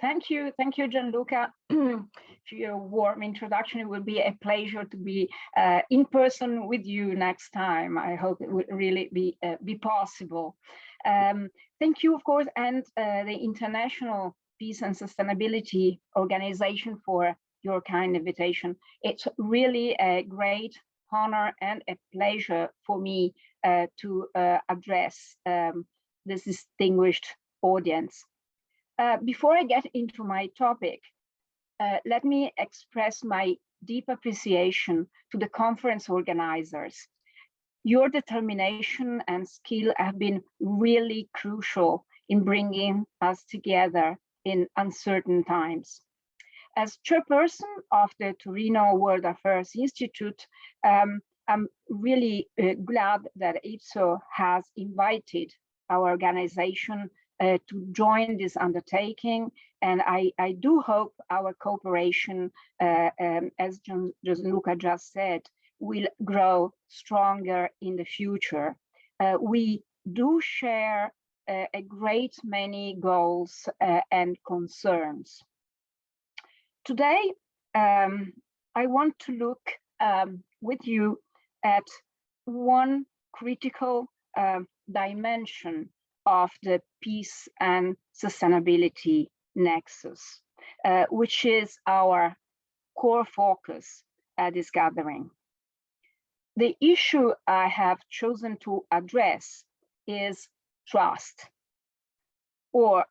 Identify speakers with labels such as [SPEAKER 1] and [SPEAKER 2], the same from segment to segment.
[SPEAKER 1] Thank you, Gianluca, for your warm introduction. It will be a pleasure to be in person with you next time. I hope it will really be possible. Thank you, of course, and the International Peace and Sustainability Organization for your kind invitation. It's really a great honor and a pleasure for me to address this distinguished audience. Before I get into my topic, let me express my deep appreciation to the conference organizers. Your determination and skill have been really crucial in bringing us together in uncertain times. As chairperson of the Torino World Affairs Institute, I'm really glad that IPSO has invited our organization to join this undertaking, and I do hope our cooperation, as Gianluca just said, will grow stronger in the future. We do share a great many goals and concerns. Today, I want to look with you at one critical dimension of the peace and sustainability nexus, which is our core focus at this gathering. The issue I have chosen to address is trust, or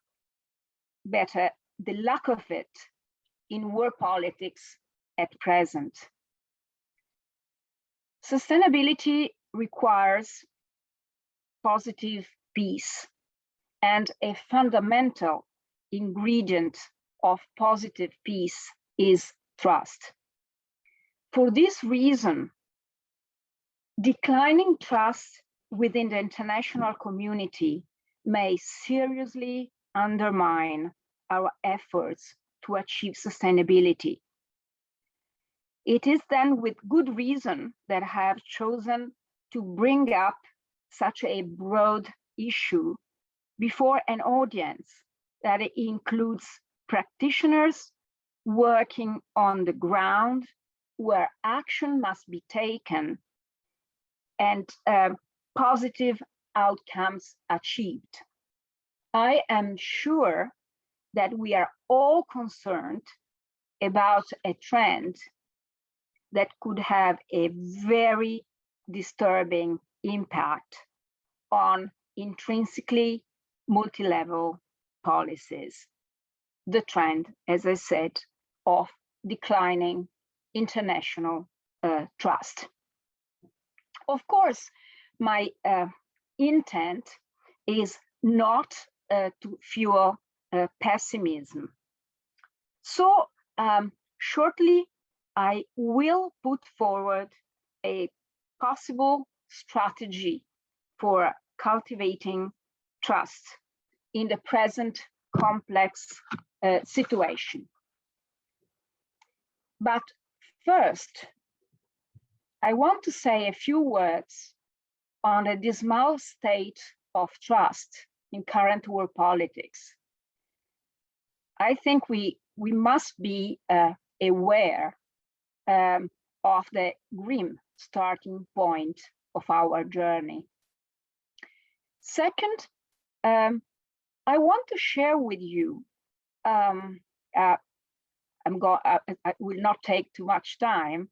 [SPEAKER 1] better, the lack of it in world politics at present. Sustainability requires positive peace, and a fundamental ingredient of positive peace is trust. For this reason, declining trust within the international community may seriously undermine our efforts to achieve sustainability. It is then with good reason that I have chosen to bring up such a broad issue before an audience that includes practitioners working on the ground where action must be taken and positive outcomes achieved. I am sure that we are all concerned about a trend that could have a very disturbing impact on intrinsically multi-level policies. The trend, as I said, of declining international trust. Of course, my intent is not to fuel pessimism. So shortly, I will put forward a possible strategy for cultivating trust in the present complex situation. But first, I want to say a few words on the dismal state of trust in current world politics. I think we must be aware of the grim starting point of our journey. Second, I want to share with you, I will not take too much time,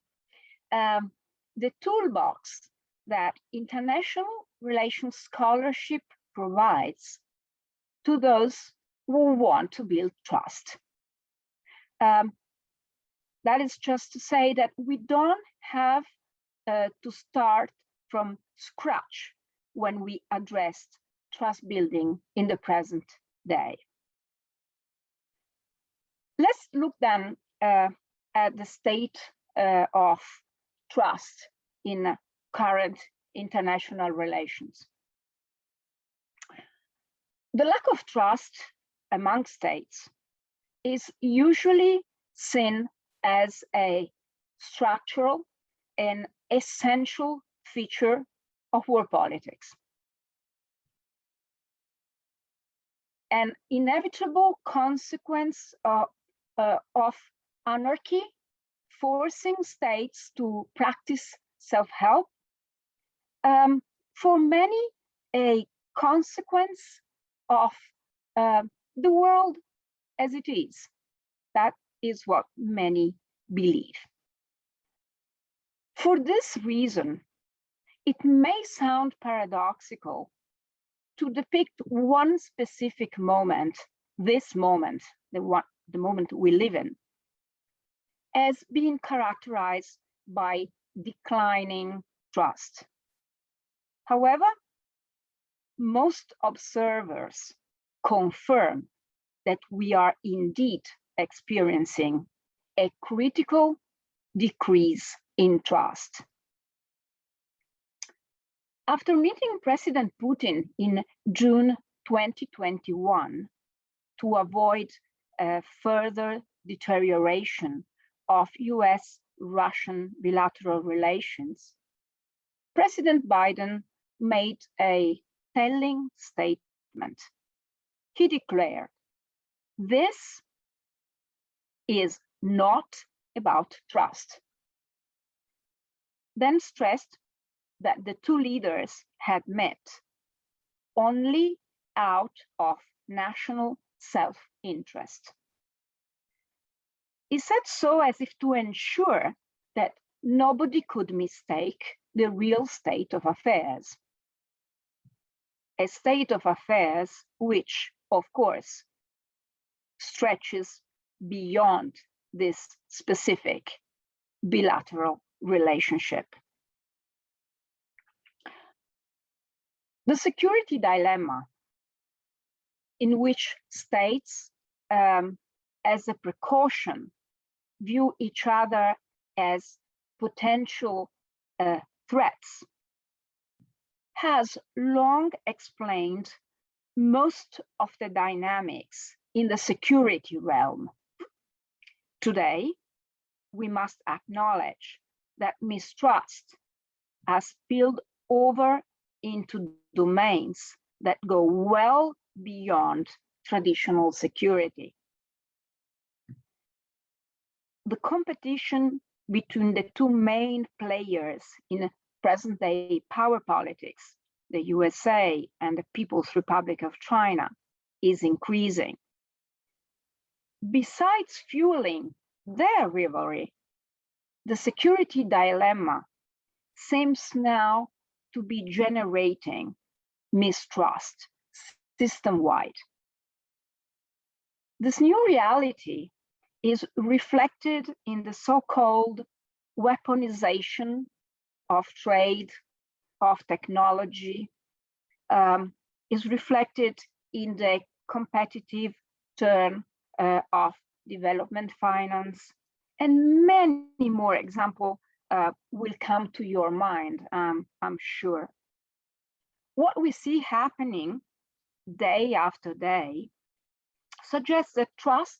[SPEAKER 1] the toolbox that international relations scholarship provides to those who want to build trust. That is just to say that we don't have to start from scratch when we address trust building in the present day. Let's look then at the state of trust in current international relations. The lack of trust among states is usually seen as a structural and essential feature of world politics. an inevitable consequence of anarchy, forcing states to practice self-help. For many, a consequence of the world as it is. That is what many believe. For this reason, it may sound paradoxical to depict one specific moment, this moment, the moment we live in, as being characterized by declining trust. However, most observers confirm that we are indeed experiencing a critical decrease in trust. After meeting President Putin in June 2021 to avoid further deterioration of US-Russian bilateral relations, President Biden made a telling statement. He declared, "This is not about trust." Then stressed that the two leaders had met only out of national self-interest. He said so as if to ensure that nobody could mistake the real state of affairs. A state of affairs which, of course, stretches beyond this specific bilateral relationship. The security dilemma in which states, as a precaution, view each other as potential threats has long explained most of the dynamics in the security realm. Today, we must acknowledge that mistrust has spilled over into domains that go well beyond traditional security. The competition between the two main players in present-day power politics, the USA and the People's Republic of China, is increasing. Besides fueling their rivalry, the security dilemma seems now to be generating mistrust system-wide. This new reality is reflected in the so-called weaponization of trade, of technology, is reflected in the competitive turn of development finance, and many more examples will come to your mind, I'm sure. What we see happening day after day suggests that trust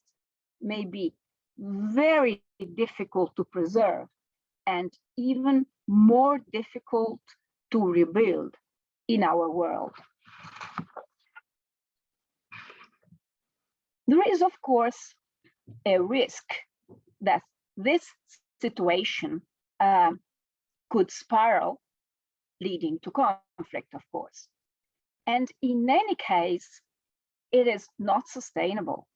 [SPEAKER 1] may be very difficult to preserve and even more difficult to rebuild in our world. There is, of course, a risk that this situation could spiral, leading to conflict, of course. And in any case, it is not sustainable.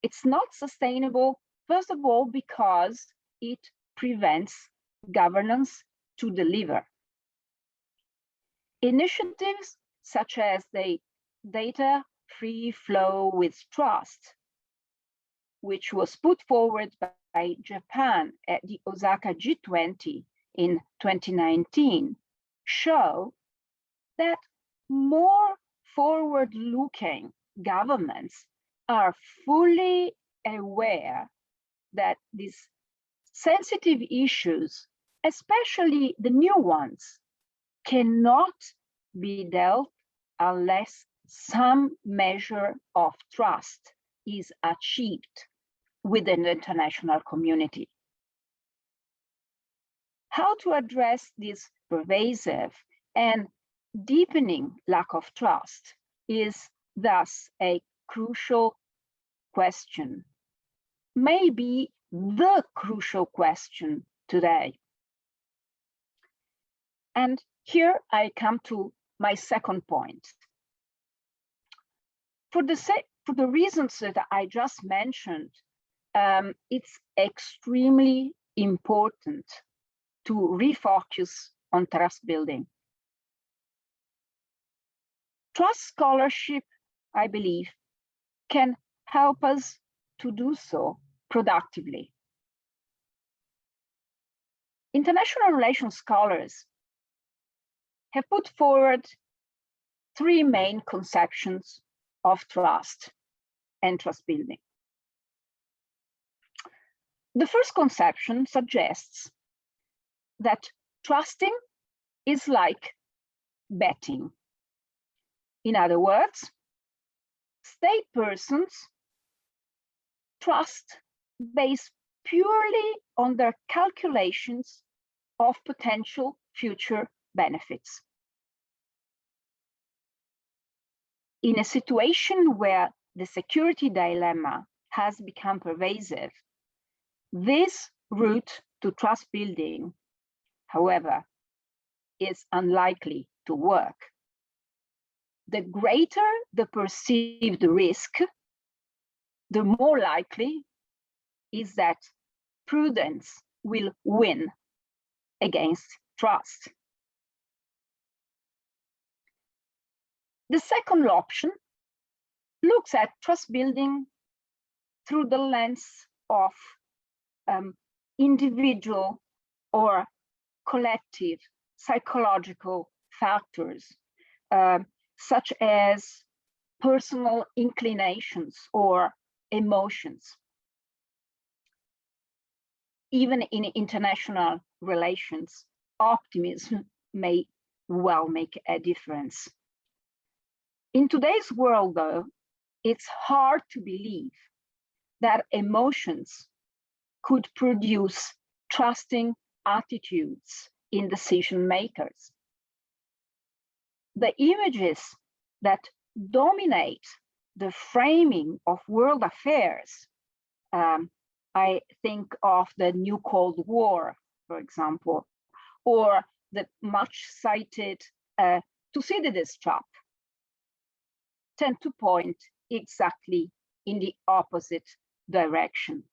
[SPEAKER 1] It's not sustainable, first of all, because it prevents governance to deliver. Initiatives such as the Data Free Flow with Trust, which was put forward by Japan at the Osaka G20 in 2019, show that more forward-looking governments are fully aware that these sensitive issues, especially the new ones, cannot be dealt unless some measure of trust is achieved within the international community. How to address this pervasive and deepening lack of trust is thus a crucial question, maybe the crucial question today. And here I come to my second point. For the reasons that I just mentioned, it's extremely important to refocus on trust building. Trust scholarship, I believe, can help us to do so productively. International relations scholars have put forward three main conceptions of trust and trust building. The first conception suggests that trusting is like betting. In other words, state persons trust based purely on their calculations of potential future benefits. In a situation where the security dilemma has become pervasive, this route to trust building, however, is unlikely to work. The greater the perceived risk, the more likely is that prudence will win against trust. The second option looks at trust building through the lens of individual or collective psychological factors, such as personal inclinations or emotions. Even in international relations, optimism may well make a difference. In today's world, though, it's hard to believe that emotions could produce trusting attitudes in decision makers. The images that dominate the framing of world affairs, I think of the new Cold War, for example, or the much cited Thucydides trap, tend to point exactly in the opposite direction.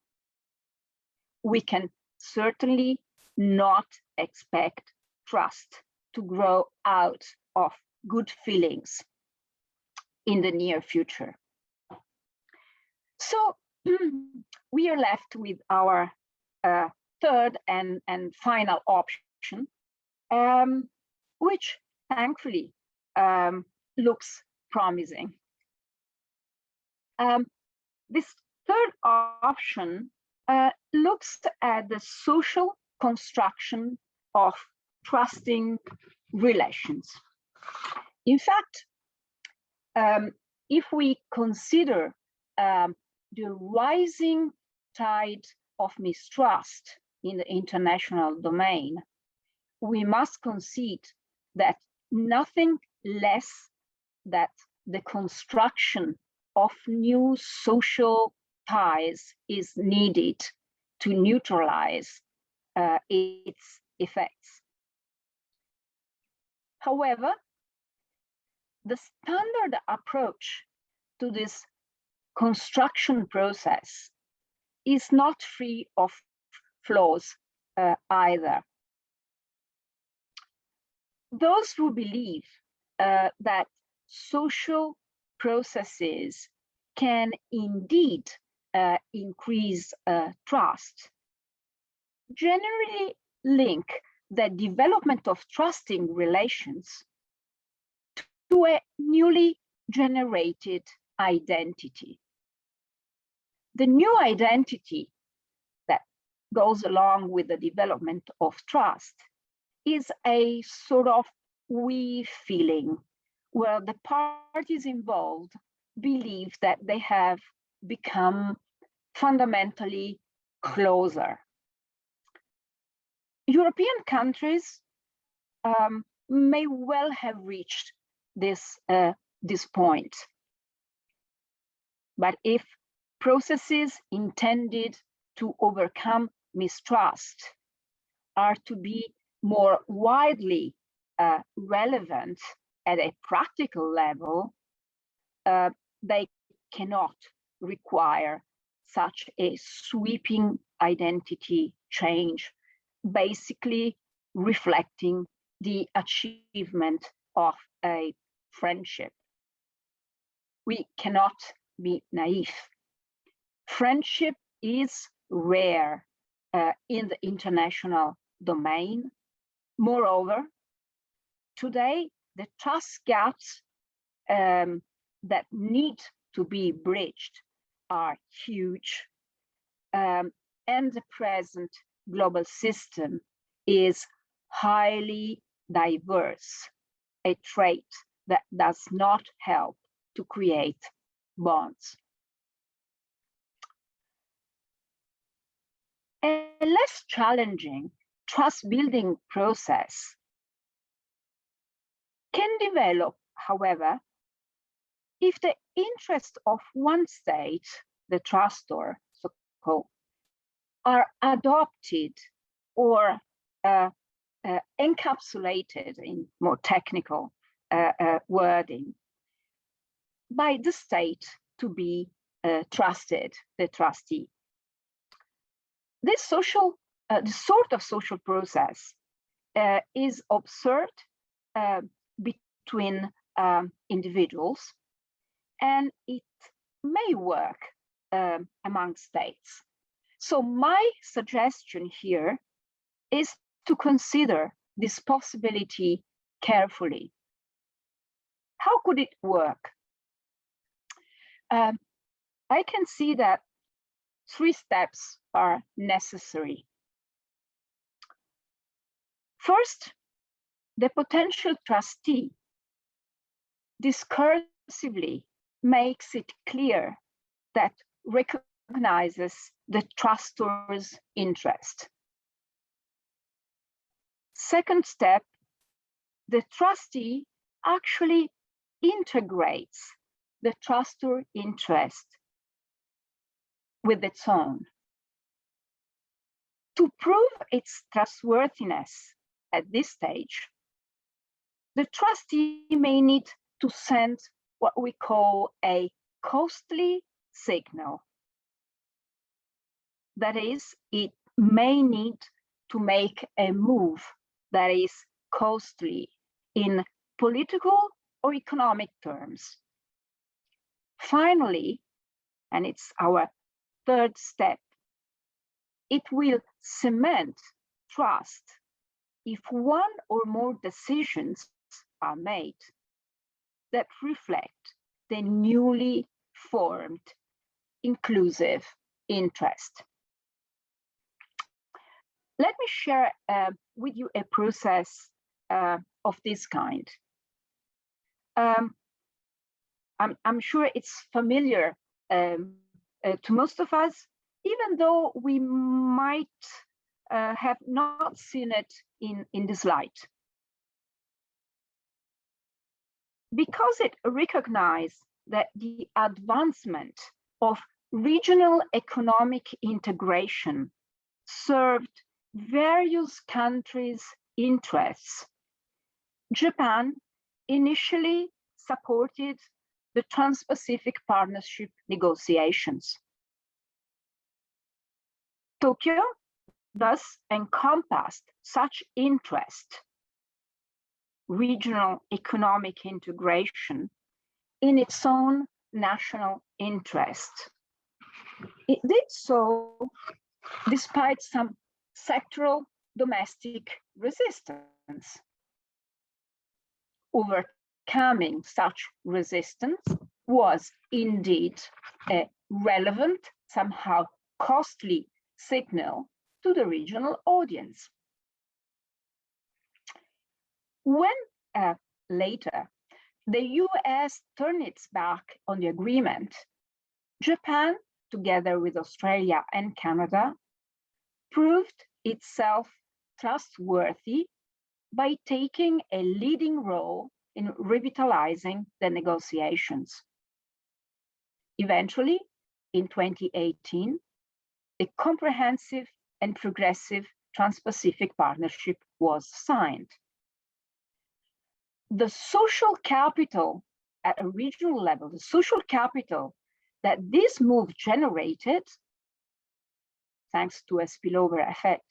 [SPEAKER 1] We can certainly not expect trust to grow out of good feelings in the near future. So we are left with our third and final option, which thankfully looks promising. This third option looks at the social construction of trusting relations. In fact, if we consider the rising tide of mistrust in the international domain, we must concede that nothing less than the construction of new social ties is needed to neutralize its effects. However, the standard approach to this construction process is not free of flaws either. Those who believe that social processes can indeed increase trust generally link the development of trusting relations to a newly generated identity. The new identity that goes along with the development of trust is a sort of we feeling where the parties involved believe that they have become fundamentally closer. European countries may well have reached this point. but if processes intended to overcome mistrust are to be more widely relevant at a practical level, they cannot require such a sweeping identity change, basically reflecting the achievement of a friendship. We cannot be naive. Friendship is rare in the international domain. Moreover, today, the trust gaps that need to be bridged are huge, and the present global system is highly diverse, a trait that does not help to create bonds. A less challenging trust-building process can develop, however, if the interests of one state, the trustor, so-called, are adopted or encapsulated in more technical wording by the state to be trusted, the trustee. This social, the sort of social process is observed between individuals, and it may work among states. So my suggestion here is to consider this possibility carefully. How could it work? I can see that 3 steps are necessary. First, the potential trustee discursively makes it clear that recognizes the trustor's interest. Second step, the trustee actually integrates the trustor interest with its own. To prove its trustworthiness at this stage, the trustee may need to send what we call a costly signal. That is, it may need to make a move that is costly in political or economic terms. Finally, and it's our third step, it will cement trust if one or more decisions are made that reflect the newly formed inclusive interest. Let me share with you a process of this kind. I'm sure it's familiar to most of us, even though we might have not seen it in this light. Because it recognizes that the advancement of regional economic integration served various countries' interests, Japan initially supported the Trans-Pacific Partnership negotiations. Tokyo thus encompassed such interest, regional economic integration, in its own national interest. It did so despite some sectoral domestic resistance. Overcoming such resistance was indeed a relevant, somehow costly signal to the regional audience. When later the US turned its back on the agreement, Japan, together with Australia and Canada, proved itself trustworthy by taking a leading role in revitalizing the negotiations. Eventually, in 2018, a comprehensive and progressive Trans-Pacific Partnership was signed. The social capital at a regional level, the social capital that this move generated, thanks to a spillover effect,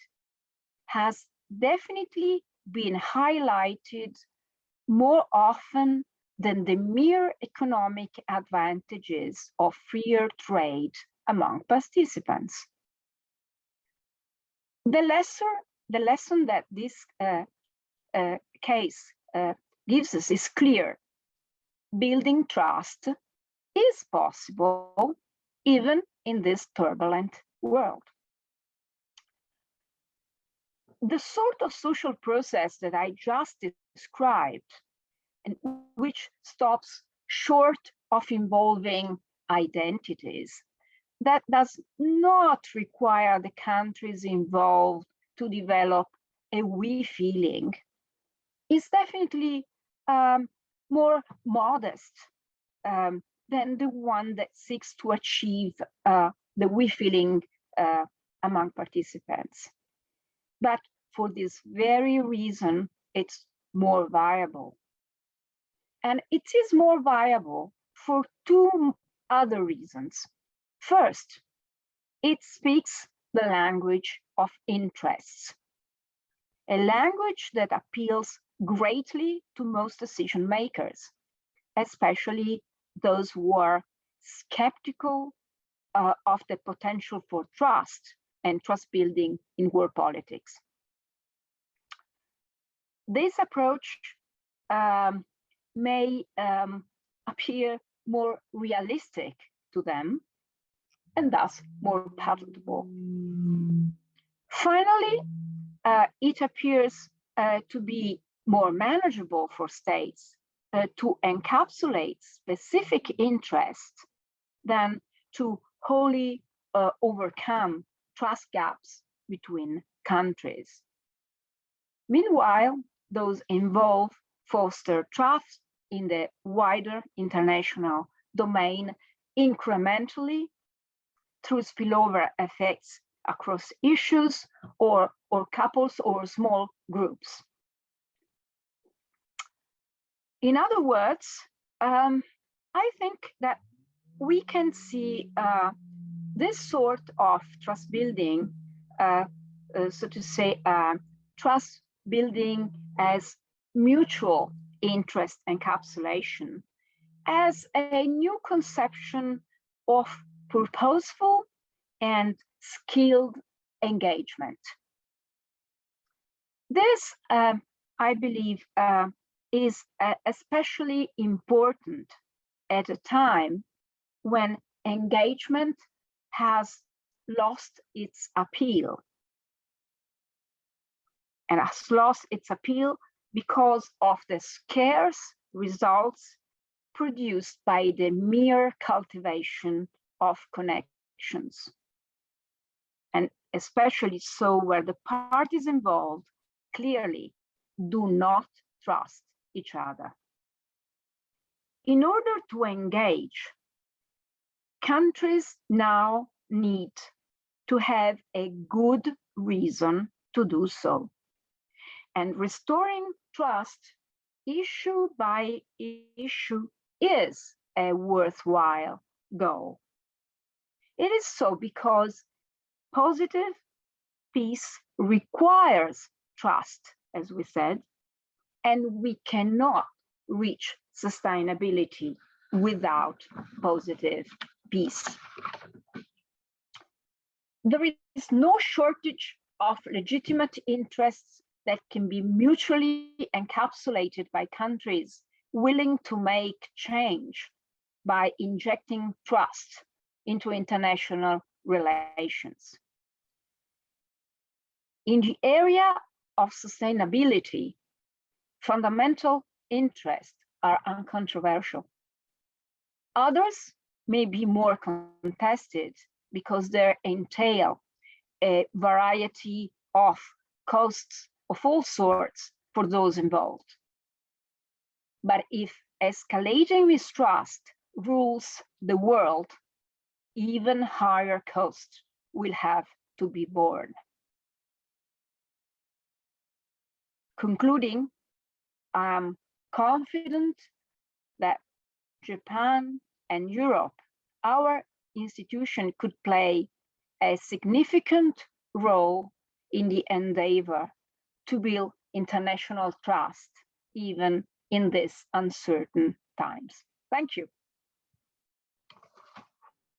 [SPEAKER 1] has definitely been highlighted more often than the mere economic advantages of freer trade among participants. The lesson that this case gives us is clear. Building trust is possible even in this turbulent world. The sort of social process that I just described, and which stops short of involving identities, that does not require the countries involved to develop a we feeling, is definitely more modest than the one that seeks to achieve the we feeling among participants. But for this very reason, it's more viable. And it is more viable for two other reasons. First, it speaks the language of interests, a language that appeals greatly to most decision makers, especially those who are skeptical of the potential for trust and trust building in world politics. This approach may appear more realistic to them and thus more palatable. Finally, it appears to be more manageable for states to encapsulate specific interests than to wholly overcome trust gaps between countries. Meanwhile, those involved foster trust in the wider international domain incrementally through spillover effects across issues or couples or small groups. In other words, I think that we can see this sort of trust building, so to say, trust building as mutual interest encapsulation, as a new conception of purposeful and skilled engagement. This, I believe, is especially important at a time when engagement has lost its appeal. And has lost its appeal because of the scarce results produced by the mere cultivation of connections. And especially so where the parties involved clearly do not trust each other. In order to engage, countries now need to have a good reason to do so. And restoring trust issue by issue is a worthwhile goal. It is so because positive peace requires trust, as we said, and we cannot reach sustainability without positive peace. There is no shortage of legitimate interests that can be mutually encapsulated by countries willing to make change by injecting trust into international relations. In the area of sustainability, fundamental interests are uncontroversial. Others may be more contested because they entail a variety of costs of all sorts for those involved. But if escalating mistrust rules the world, even higher costs will have to be borne. Concluding, I am confident that Japan and Europe, our institution, could play a significant role in the endeavor to build international trust, even in these uncertain times. Thank you.